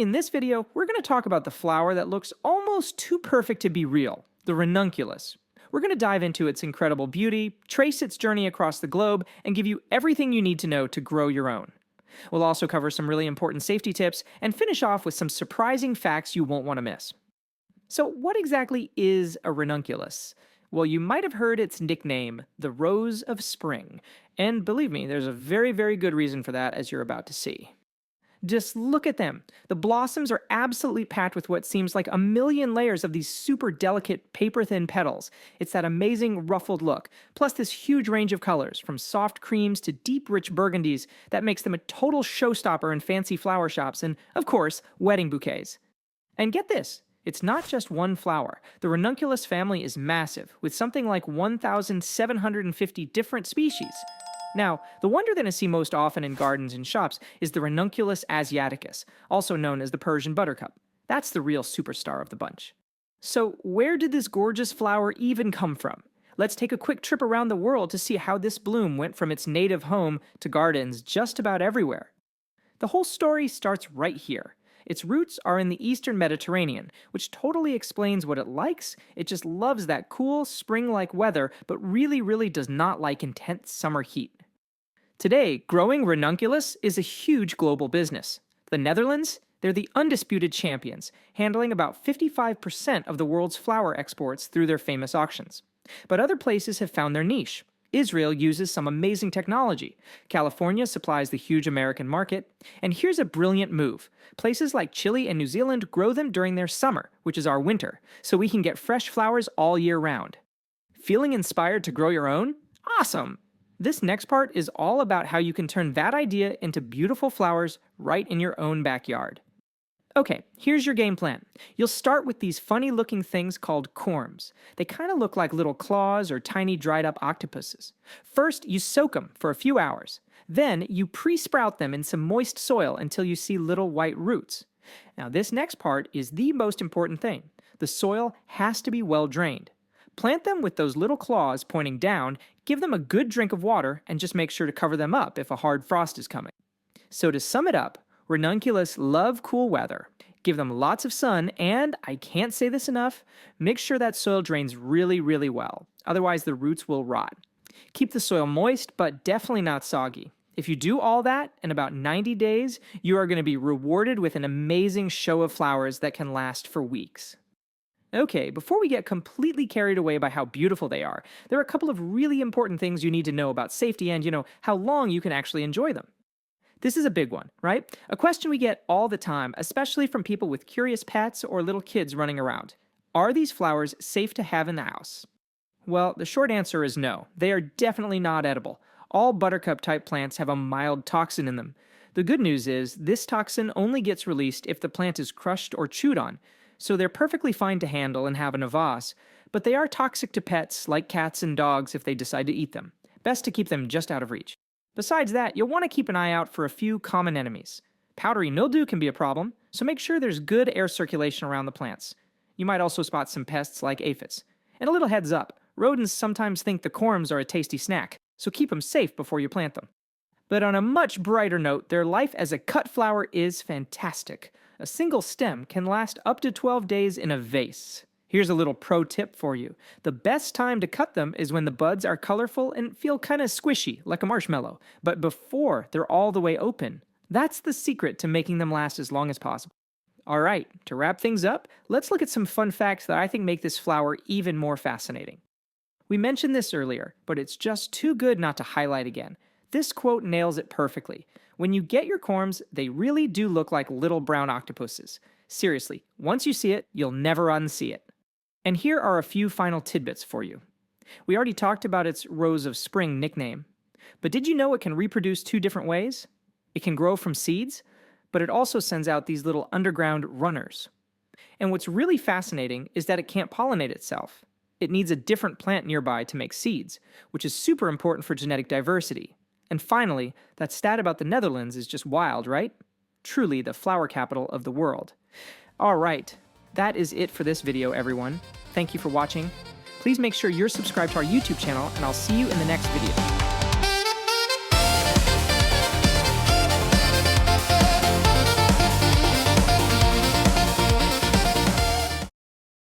In this video, we're going to talk about the flower that looks almost too perfect to be real, the ranunculus. We're going to dive into its incredible beauty, trace its journey across the globe, and give you everything you need to know to grow your own. We'll also cover some really important safety tips and finish off with some surprising facts you won't want to miss. So what exactly is a ranunculus? Well, you might have heard its nickname, the Rose of Spring. And believe me, there's a very, very good reason for that, as you're about to see. Just look at them. The blossoms are absolutely packed with what seems like a million layers of these super delicate, paper-thin petals. It's that amazing ruffled look, plus this huge range of colors, from soft creams to deep, rich burgundies, that makes them a total showstopper in fancy flower shops and, of course, wedding bouquets. And get this, it's not just one flower. The Ranunculus family is massive, with something like 1,750 different species. Now, the one you're going to see most often in gardens and shops is the Ranunculus asiaticus, also known as the Persian buttercup. That's the real superstar of the bunch. So, where did this gorgeous flower even come from? Let's take a quick trip around the world to see how this bloom went from its native home to gardens just about everywhere. The whole story starts right here. Its roots are in the eastern Mediterranean, which totally explains what it likes. It just loves that cool, spring-like weather, but really does not like intense summer heat. Today, growing ranunculus is a huge global business. The Netherlands, they're the undisputed champions, handling about 55% of the world's flower exports through their famous auctions. But other places have found their niche. Israel uses some amazing technology. California supplies the huge American market. And here's a brilliant move. Places like Chile and New Zealand grow them during their summer, which is our winter, so we can get fresh flowers all year round. Feeling inspired to grow your own? Awesome! This next part is all about how you can turn that idea into beautiful flowers right in your own backyard. Okay, here's your game plan. You'll start with these funny-looking things called corms. They kind of look like little claws or tiny dried-up octopuses. First, you soak them for a few hours. Then, you pre-sprout them in some moist soil until you see little white roots. Now, this next part is the most important thing. The soil has to be well drained. Plant them with those little claws pointing down, give them a good drink of water, and just make sure to cover them up if a hard frost is coming. So to sum it up, Ranunculus love cool weather. Give them lots of sun, and, I can't say this enough, make sure that soil drains really well. Otherwise the roots will rot. Keep the soil moist, but definitely not soggy. If you do all that, in about 90 days, you are going to be rewarded with an amazing show of flowers that can last for weeks. Okay, before we get completely carried away by how beautiful they are, there are a couple of really important things you need to know about safety and, how long you can actually enjoy them. This is a big one, right? A question we get all the time, especially from people with curious pets or little kids running around. Are these flowers safe to have in the house? Well, the short answer is no. They are definitely not edible. All buttercup-type plants have a mild toxin in them. The good news is, this toxin only gets released if the plant is crushed or chewed on, so they're perfectly fine to handle and have in a vase, but they are toxic to pets like cats and dogs if they decide to eat them. Best to keep them just out of reach. Besides that, you'll want to keep an eye out for a few common enemies. Powdery mildew can be a problem, so make sure there's good air circulation around the plants. You might also spot some pests like aphids. And a little heads up, rodents sometimes think the corms are a tasty snack, so keep them safe before you plant them. But on a much brighter note, their life as a cut flower is fantastic. A single stem can last up to 12 days in a vase. Here's a little pro tip for you. The best time to cut them is when the buds are colorful and feel kind of squishy, like a marshmallow, but before they're all the way open. That's the secret to making them last as long as possible. Alright, to wrap things up, let's look at some fun facts that I think make this flower even more fascinating. We mentioned this earlier, but it's just too good not to highlight again. This quote nails it perfectly. When you get your corms, they really do look like little brown octopuses. Seriously, once you see it, you'll never unsee it. And here are a few final tidbits for you. We already talked about its Rose of Spring nickname. But did you know it can reproduce two different ways? It can grow from seeds, but it also sends out these little underground runners. And what's really fascinating is that it can't pollinate itself. It needs a different plant nearby to make seeds, which is super important for genetic diversity. And finally, that stat about the Netherlands is just wild, right? Truly the flower capital of the world. Alright, that is it for this video, everyone. Thank you for watching. Please make sure you're subscribed to our YouTube channel, and I'll see you in the next video.